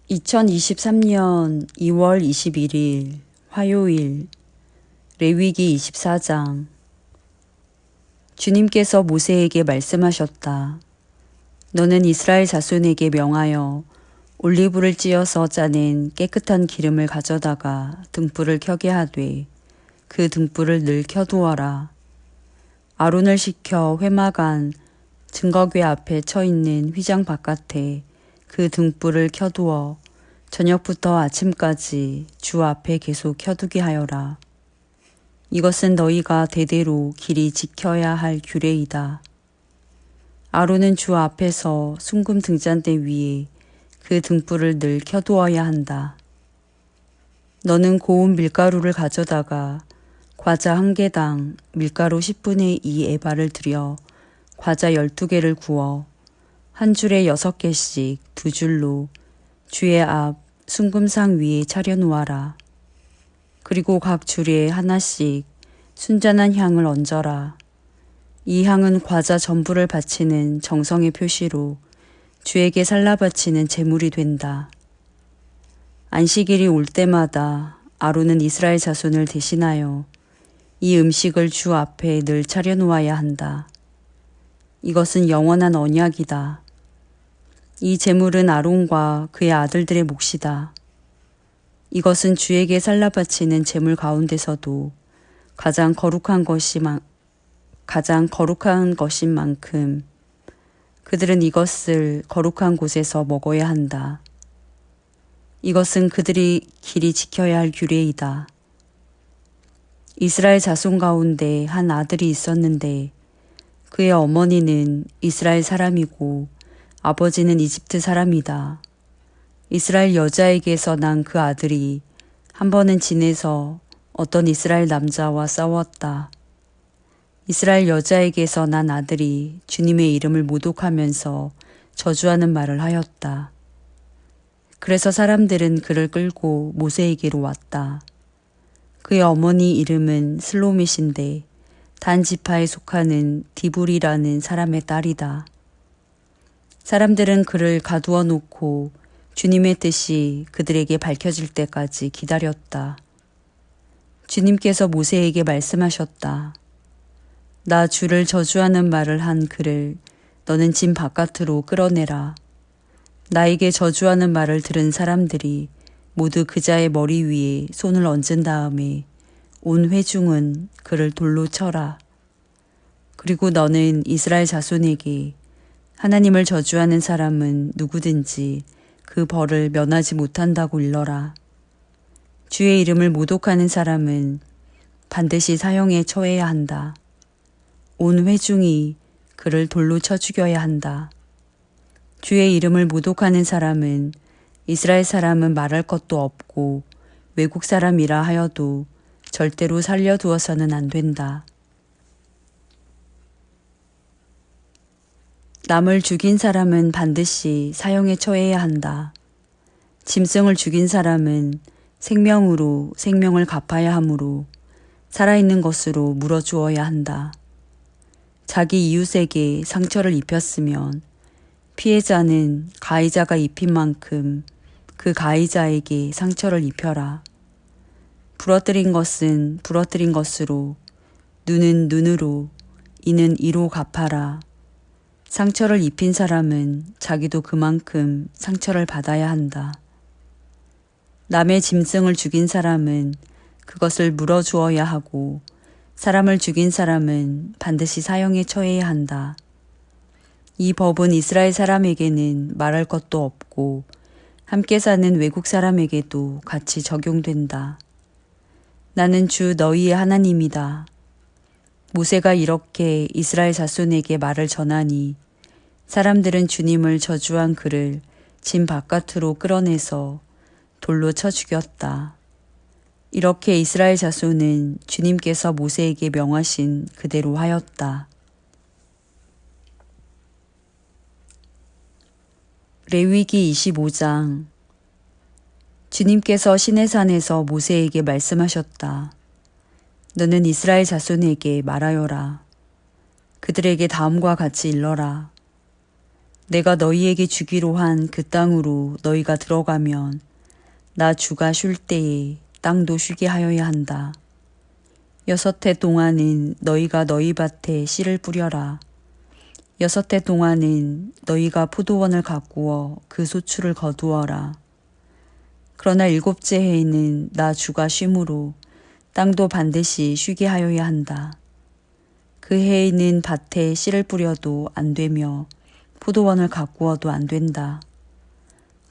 2023년 2월 21일 화요일 레위기 24장. 주님께서 모세에게 말씀하셨다. 너는 이스라엘 자손에게 명하여 올리브를 찧어서 짜낸 깨끗한 기름을 가져다가 등불을 켜게 하되 그 등불을 늘 켜두어라. 아론을 시켜 회막안 증거궤 앞에 쳐 있는 휘장 바깥에 그 등불을 켜두어 저녁부터 아침까지 주 앞에 계속 켜두게 하여라. 이것은 너희가 대대로 길이 지켜야 할 규례이다. 아론은 주 앞에서 순금 등잔대 위에 그 등불을 늘 켜두어야 한다. 너는 고운 밀가루를 가져다가 과자 1개당 밀가루 10분의 2 에바를 들여 과자 12개를 구워 한 줄에 6개씩 2줄로 주의 앞 순금상 위에 차려놓아라. 그리고 각 줄에 하나씩 순전한 향을 얹어라. 이 향은 과자 전부를 바치는 정성의 표시로 주에게 살라 바치는 제물이 된다. 안식일이 올 때마다 아론은 이스라엘 자손을 대신하여 이 음식을 주 앞에 늘 차려놓아야 한다. 이것은 영원한 언약이다. 이 제물은 아론과 그의 아들들의 몫이다. 이것은 주에게 살라 바치는 제물 가운데서도 가장 거룩한 것인 만큼 그들은 이것을 거룩한 곳에서 먹어야 한다. 이것은 그들이 길이 지켜야 할 규례이다. 이스라엘 자손 가운데 한 아들이 있었는데 그의 어머니는 이스라엘 사람이고 아버지는 이집트 사람이다. 이스라엘 여자에게서 난 그 아들이 한 번은 진에서 어떤 이스라엘 남자와 싸웠다. 이스라엘 여자에게서 난 아들이 주님의 이름을 모독하면서 저주하는 말을 하였다. 그래서 사람들은 그를 끌고 모세에게로 왔다. 그의 어머니 이름은 슬로밋인데 단 지파에 속하는 디불이라는 사람의 딸이다. 사람들은 그를 가두어 놓고 주님의 뜻이 그들에게 밝혀질 때까지 기다렸다. 주님께서 모세에게 말씀하셨다. 나 주를 저주하는 말을 한 그를 너는 진 바깥으로 끌어내라. 나에게 저주하는 말을 들은 사람들이 모두 그자의 머리 위에 손을 얹은 다음에 온 회중은 그를 돌로 쳐라. 그리고 너는 이스라엘 자손에게 하나님을 저주하는 사람은 누구든지 그 벌을 면하지 못한다고 일러라. 주의 이름을 모독하는 사람은 반드시 사형에 처해야 한다. 온 회중이 그를 돌로 쳐 죽여야 한다. 주의 이름을 모독하는 사람은 이스라엘 사람은 말할 것도 없고 외국 사람이라 하여도 절대로 살려두어서는 안 된다. 남을 죽인 사람은 반드시 사형에 처해야 한다. 짐승을 죽인 사람은 생명으로 생명을 갚아야 하므로 살아있는 것으로 물어주어야 한다. 자기 이웃에게 상처를 입혔으면 피해자는 가해자가 입힌 만큼 그 가해자에게 상처를 입혀라. 부러뜨린 것은 부러뜨린 것으로, 눈은 눈으로, 이는 이로 갚아라. 상처를 입힌 사람은 자기도 그만큼 상처를 받아야 한다. 남의 짐승을 죽인 사람은 그것을 물어주어야 하고 사람을 죽인 사람은 반드시 사형에 처해야 한다. 이 법은 이스라엘 사람에게는 말할 것도 없고 함께 사는 외국 사람에게도 같이 적용된다. 나는 주 너희의 하나님이다. 모세가 이렇게 이스라엘 자손에게 말을 전하니 사람들은 주님을 저주한 그를 진 바깥으로 끌어내서 돌로 쳐 죽였다. 이렇게 이스라엘 자손은 주님께서 모세에게 명하신 그대로 하였다. 레위기 25장. 주님께서 시내산에서 모세에게 말씀하셨다. 너는 이스라엘 자손에게 말하여라. 그들에게 다음과 같이 일러라. 내가 너희에게 주기로 한 그 땅으로 너희가 들어가면 나 주가 쉴 때에 땅도 쉬게 하여야 한다. 6해 동안은 너희가 너희 밭에 씨를 뿌려라. 6해 동안은 너희가 포도원을 가꾸어 그 소출을 거두어라. 그러나 7째 해에는 나 주가 쉼으로 땅도 반드시 쉬게 하여야 한다. 그 해에는 밭에 씨를 뿌려도 안 되며 포도원을 가꾸어도 안 된다.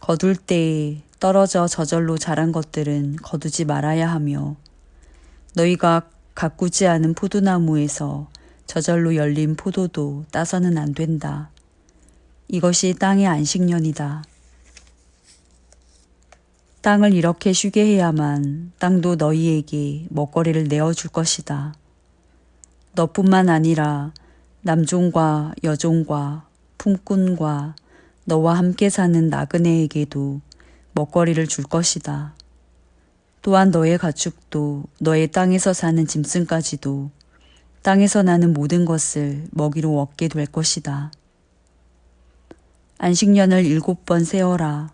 거둘 때에 떨어져 저절로 자란 것들은 거두지 말아야 하며 너희가 가꾸지 않은 포도나무에서 저절로 열린 포도도 따서는 안 된다. 이것이 땅의 안식년이다. 땅을 이렇게 쉬게 해야만 땅도 너희에게 먹거리를 내어줄 것이다. 너뿐만 아니라 남종과 여종과 품꾼과 너와 함께 사는 나그네에게도 먹거리를 줄 것이다. 또한 너의 가축도 너의 땅에서 사는 짐승까지도 땅에서 나는 모든 것을 먹이로 얻게 될 것이다. 안식년을 7번 세어라.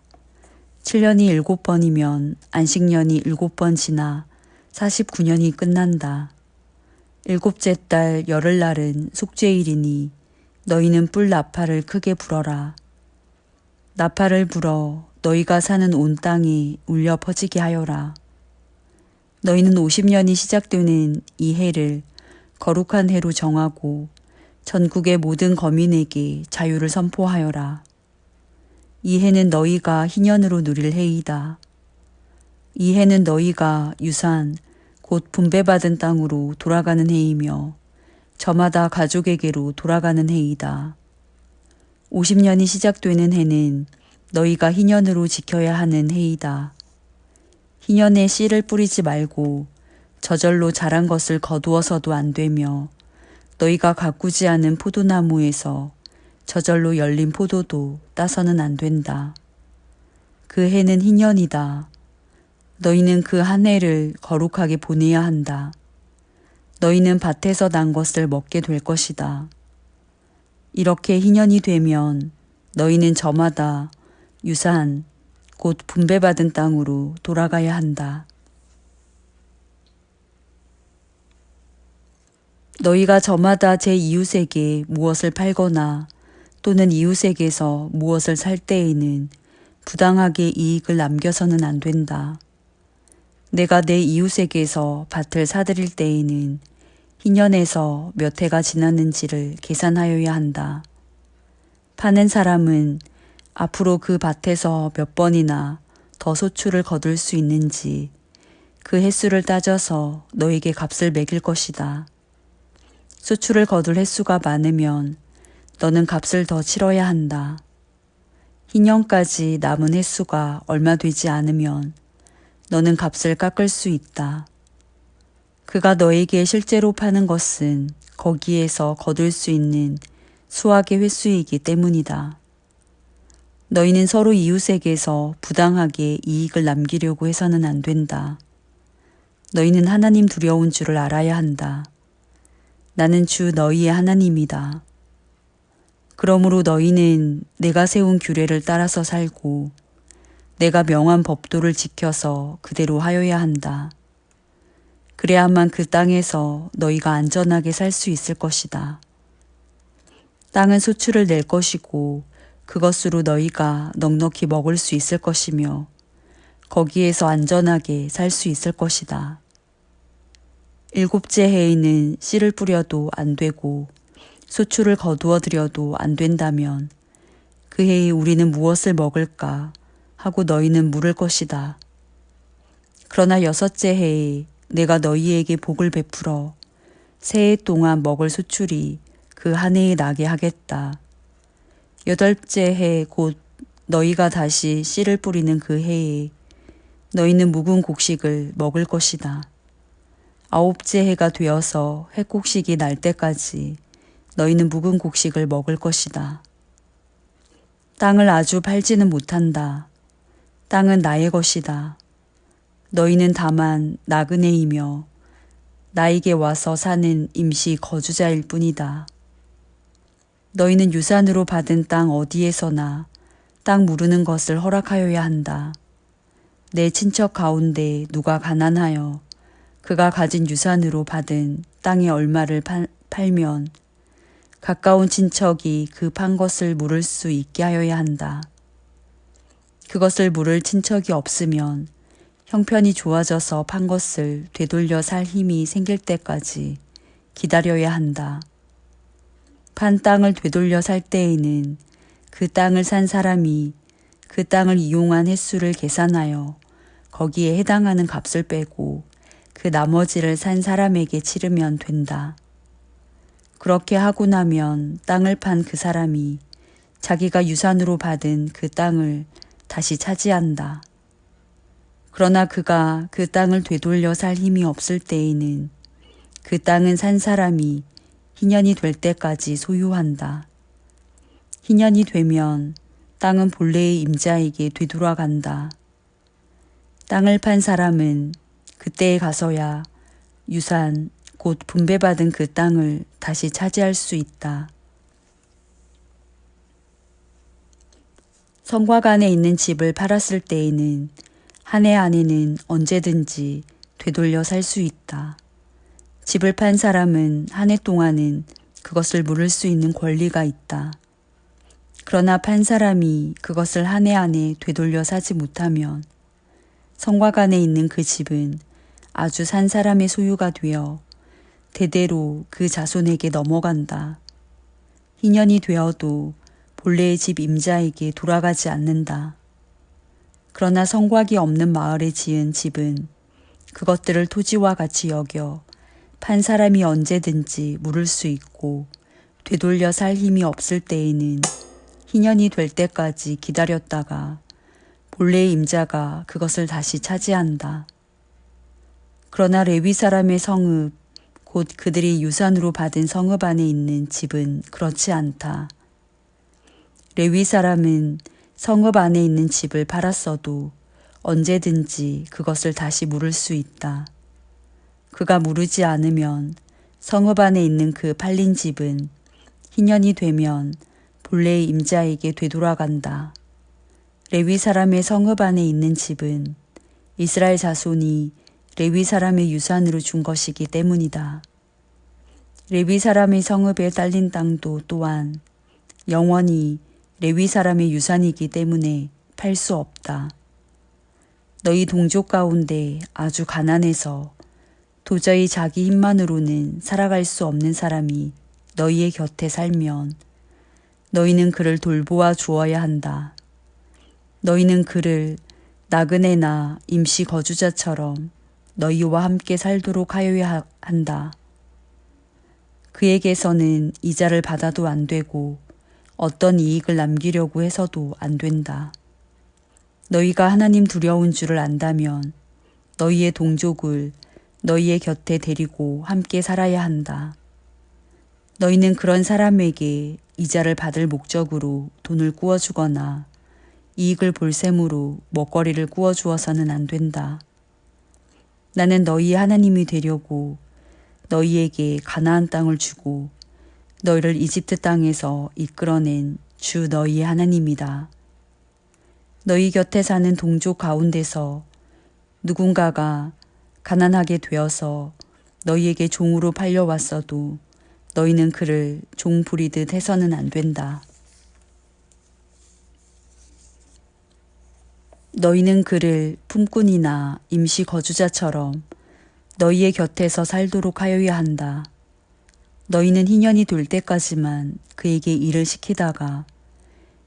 7년이 7번이면 안식년이 7번 지나 49년이 끝난다. 7째 달 열흘날은 속죄일이니 너희는 뿔 나팔을 크게 불어라. 나팔을 불어 너희가 사는 온 땅에 울려 퍼지게 하여라. 너희는 50년이 시작되는 이 해를 거룩한 해로 정하고 전국의 모든 거민에게 자유를 선포하여라. 이 해는 너희가 희년으로 누릴 해이다. 이 해는 너희가 유산 곧 분배받은 땅으로 돌아가는 해이며 저마다 가족에게로 돌아가는 해이다. 50년이 시작되는 해는 너희가 희년으로 지켜야 하는 해이다. 희년에 씨를 뿌리지 말고 저절로 자란 것을 거두어서도 안 되며 너희가 가꾸지 않은 포도나무에서 저절로 열린 포도도 따서는 안 된다. 그 해는 희년이다. 너희는 그 한 해를 거룩하게 보내야 한다. 너희는 밭에서 난 것을 먹게 될 것이다. 이렇게 희년이 되면 너희는 저마다 유산, 곧 분배받은 땅으로 돌아가야 한다. 너희가 저마다 제 이웃에게 무엇을 팔거나 또는 이웃에게서 무엇을 살 때에는 부당하게 이익을 남겨서는 안 된다. 내가 내 이웃에게서 밭을 사들일 때에는 희년에서 몇 해가 지났는지를 계산하여야 한다. 파는 사람은 앞으로 그 밭에서 몇 번이나 더 소출을 거둘 수 있는지 그 횟수를 따져서 너에게 값을 매길 것이다. 소출을 거둘 횟수가 많으면 너는 값을 더 치러야 한다. 희년까지 남은 횟수가 얼마 되지 않으면 너는 값을 깎을 수 있다. 그가 너에게 실제로 파는 것은 거기에서 거둘 수 있는 수확의 횟수이기 때문이다. 너희는 서로 이웃에게서 부당하게 이익을 남기려고 해서는 안 된다. 너희는 하나님 두려운 줄을 알아야 한다. 나는 주 너희의 하나님이다. 그러므로 너희는 내가 세운 규례를 따라서 살고 내가 명한 법도를 지켜서 그대로 하여야 한다. 그래야만 그 땅에서 너희가 안전하게 살 수 있을 것이다. 땅은 소출을 낼 것이고 그것으로 너희가 넉넉히 먹을 수 있을 것이며 거기에서 안전하게 살 수 있을 것이다. 7째 해에는 씨를 뿌려도 안 되고 소출을 거두어 들여도 안 된다면 그 해에 우리는 무엇을 먹을까 하고 너희는 물을 것이다. 그러나 6째 해에 내가 너희에게 복을 베풀어 새해 동안 먹을 소출이 그 한 해에 나게 하겠다. 8째 해 곧 너희가 다시 씨를 뿌리는 그 해에 너희는 묵은 곡식을 먹을 것이다. 9째 해가 되어서 해곡식이 날 때까지 너희는 묵은 곡식을 먹을 것이다. 땅을 아주 팔지는 못한다. 땅은 나의 것이다. 너희는 다만 나그네이며 나에게 와서 사는 임시 거주자일 뿐이다. 너희는 유산으로 받은 땅 어디에서나 땅 무르는 것을 허락하여야 한다. 내 친척 가운데 누가 가난하여 그가 가진 유산으로 받은 땅의 얼마를 팔면 가까운 친척이 그 판 것을 물을 수 있게 하여야 한다. 그것을 물을 친척이 없으면 형편이 좋아져서 판 것을 되돌려 살 힘이 생길 때까지 기다려야 한다. 판 땅을 되돌려 살 때에는 그 땅을 산 사람이 그 땅을 이용한 횟수를 계산하여 거기에 해당하는 값을 빼고 그 나머지를 산 사람에게 치르면 된다. 그렇게 하고 나면 땅을 판 그 사람이 자기가 유산으로 받은 그 땅을 다시 차지한다. 그러나 그가 그 땅을 되돌려 살 힘이 없을 때에는 그 땅은 산 사람이 희년이 될 때까지 소유한다. 희년이 되면 땅은 본래의 임자에게 되돌아간다. 땅을 판 사람은 그때에 가서야 유산, 곧 분배받은 그 땅을 다시 차지할 수 있다. 성곽 안에 있는 집을 팔았을 때에는 한 해 안에는 언제든지 되돌려 살 수 있다. 집을 판 사람은 한 해 동안은 그것을 물을 수 있는 권리가 있다. 그러나 판 사람이 그것을 한 해 안에 되돌려 사지 못하면 성곽 안에 있는 그 집은 아주 산 사람의 소유가 되어 대대로 그 자손에게 넘어간다. 희년이 되어도 본래의 집 임자에게 돌아가지 않는다. 그러나 성곽이 없는 마을에 지은 집은 그것들을 토지와 같이 여겨 판 사람이 언제든지 물을 수 있고 되돌려 살 힘이 없을 때에는 희년이 될 때까지 기다렸다가 본래의 임자가 그것을 다시 차지한다. 그러나 레위 사람의 성읍, 곧 그들이 유산으로 받은 성읍 안에 있는 집은 그렇지 않다. 레위 사람은 성읍 안에 있는 집을 팔았어도 언제든지 그것을 다시 물을 수 있다. 그가 무르지 않으면 성읍 안에 있는 그 팔린 집은 희년이 되면 본래의 임자에게 되돌아간다. 레위 사람의 성읍 안에 있는 집은 이스라엘 자손이 레위 사람의 유산으로 준 것이기 때문이다. 레위 사람의 성읍에 딸린 땅도 또한 영원히 레위 사람의 유산이기 때문에 팔 수 없다. 너희 동족 가운데 아주 가난해서 도저히 자기 힘만으로는 살아갈 수 없는 사람이 너희의 곁에 살면 너희는 그를 돌보아 주어야 한다. 너희는 그를 나그네나 임시 거주자처럼 너희와 함께 살도록 하여야 한다. 그에게서는 이자를 받아도 안 되고 어떤 이익을 남기려고 해서도 안 된다. 너희가 하나님 두려운 줄을 안다면 너희의 동족을 너희의 곁에 데리고 함께 살아야 한다. 너희는 그런 사람에게 이자를 받을 목적으로 돈을 꾸어주거나 이익을 볼 셈으로 먹거리를 꾸어주어서는 안 된다. 나는 너희의 하나님이 되려고 너희에게 가나안 땅을 주고 너희를 이집트 땅에서 이끌어낸 주 너희의 하나님이다. 너희 곁에 사는 동족 가운데서 누군가가 가난하게 되어서 너희에게 종으로 팔려왔어도 너희는 그를 종 부리듯 해서는 안 된다. 너희는 그를 품꾼이나 임시 거주자처럼 너희의 곁에서 살도록 하여야 한다. 너희는 희년이 될 때까지만 그에게 일을 시키다가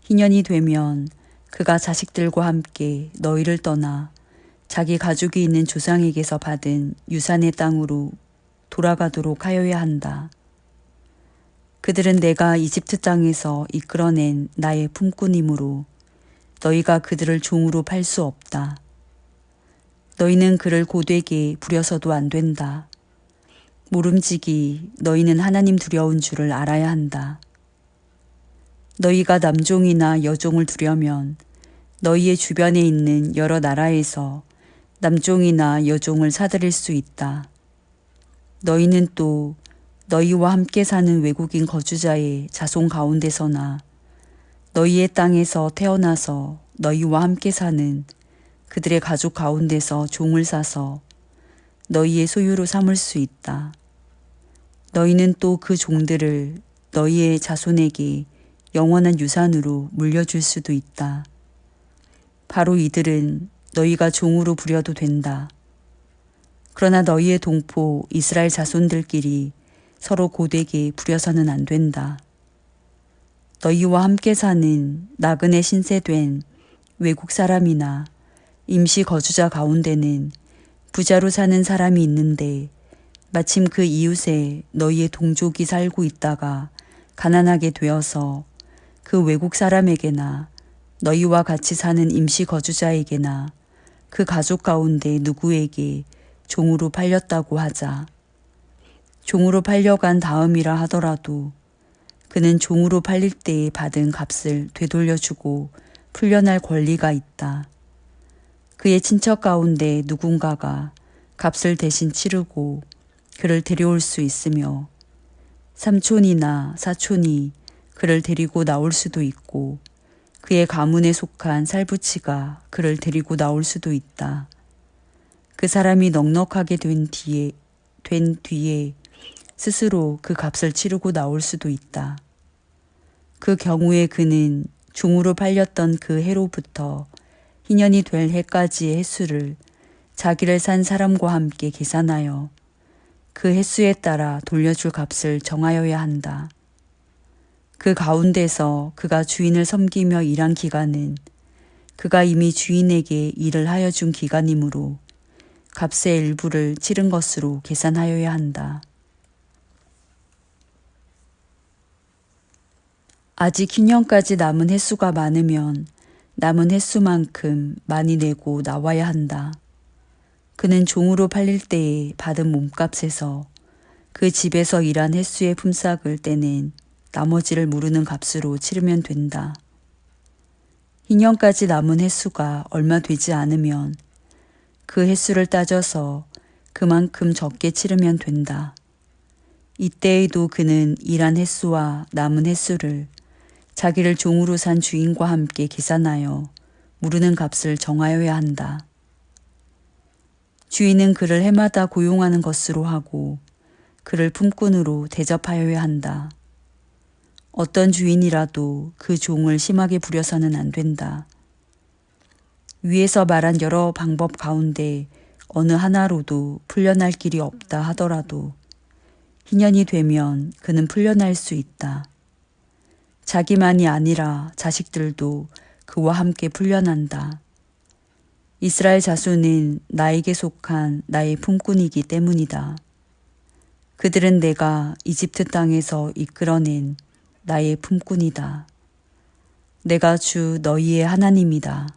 희년이 되면 그가 자식들과 함께 너희를 떠나 자기 가족이 있는 조상에게서 받은 유산의 땅으로 돌아가도록 하여야 한다. 그들은 내가 이집트 땅에서 이끌어낸 나의 품꾼이므로 너희가 그들을 종으로 팔 수 없다. 너희는 그를 고되게 부려서도 안 된다. 모름지기 너희는 하나님 두려운 줄을 알아야 한다. 너희가 남종이나 여종을 두려면 너희의 주변에 있는 여러 나라에서 남종이나 여종을 사들일 수 있다. 너희는 또 너희와 함께 사는 외국인 거주자의 자손 가운데서나 너희의 땅에서 태어나서 너희와 함께 사는 그들의 가족 가운데서 종을 사서 너희의 소유로 삼을 수 있다. 너희는 또 그 종들을 너희의 자손에게 영원한 유산으로 물려줄 수도 있다. 바로 이들은 너희가 종으로 부려도 된다. 그러나 너희의 동포 이스라엘 자손들끼리 서로 고되게 부려서는 안 된다. 너희와 함께 사는 나그네 신세된 외국 사람이나 임시 거주자 가운데는 부자로 사는 사람이 있는데 마침 그 이웃에 너희의 동족이 살고 있다가 가난하게 되어서 그 외국 사람에게나 너희와 같이 사는 임시 거주자에게나 그 가족 가운데 누구에게 종으로 팔렸다고 하자. 종으로 팔려간 다음이라 하더라도 그는 종으로 팔릴 때에 받은 값을 되돌려주고 풀려날 권리가 있다. 그의 친척 가운데 누군가가 값을 대신 치르고 그를 데려올 수 있으며 삼촌이나 사촌이 그를 데리고 나올 수도 있고 그의 가문에 속한 살부치가 그를 데리고 나올 수도 있다. 그 사람이 넉넉하게 된 뒤에 스스로 그 값을 치르고 나올 수도 있다. 그 경우에 그는 종으로 팔렸던 그 해로부터 희년이 될 해까지의 횟수를 자기를 산 사람과 함께 계산하여 그 횟수에 따라 돌려줄 값을 정하여야 한다. 그 가운데서 그가 주인을 섬기며 일한 기간은 그가 이미 주인에게 일을 하여 준 기간이므로 값의 일부를 치른 것으로 계산하여야 한다. 아직 희년까지 남은 횟수가 많으면 남은 횟수만큼 많이 내고 나와야 한다. 그는 종으로 팔릴 때에 받은 몸값에서 그 집에서 일한 횟수의 품삯을 떼낸 나머지를 모르는 값으로 치르면 된다. 희년까지 남은 횟수가 얼마 되지 않으면 그 횟수를 따져서 그만큼 적게 치르면 된다. 이때에도 그는 일한 횟수와 남은 횟수를 자기를 종으로 산 주인과 함께 계산하여 모르는 값을 정하여야 한다. 주인은 그를 해마다 고용하는 것으로 하고 그를 품꾼으로 대접하여야 한다. 어떤 주인이라도 그 종을 심하게 부려서는 안 된다. 위에서 말한 여러 방법 가운데 어느 하나로도 풀려날 길이 없다 하더라도 희년이 되면 그는 풀려날 수 있다. 자기만이 아니라 자식들도 그와 함께 풀려난다. 이스라엘 자손은 나에게 속한 나의 품꾼이기 때문이다. 그들은 내가 이집트 땅에서 이끌어낸 나의 품꾼이다. 내가 주 너희의 하나님이다.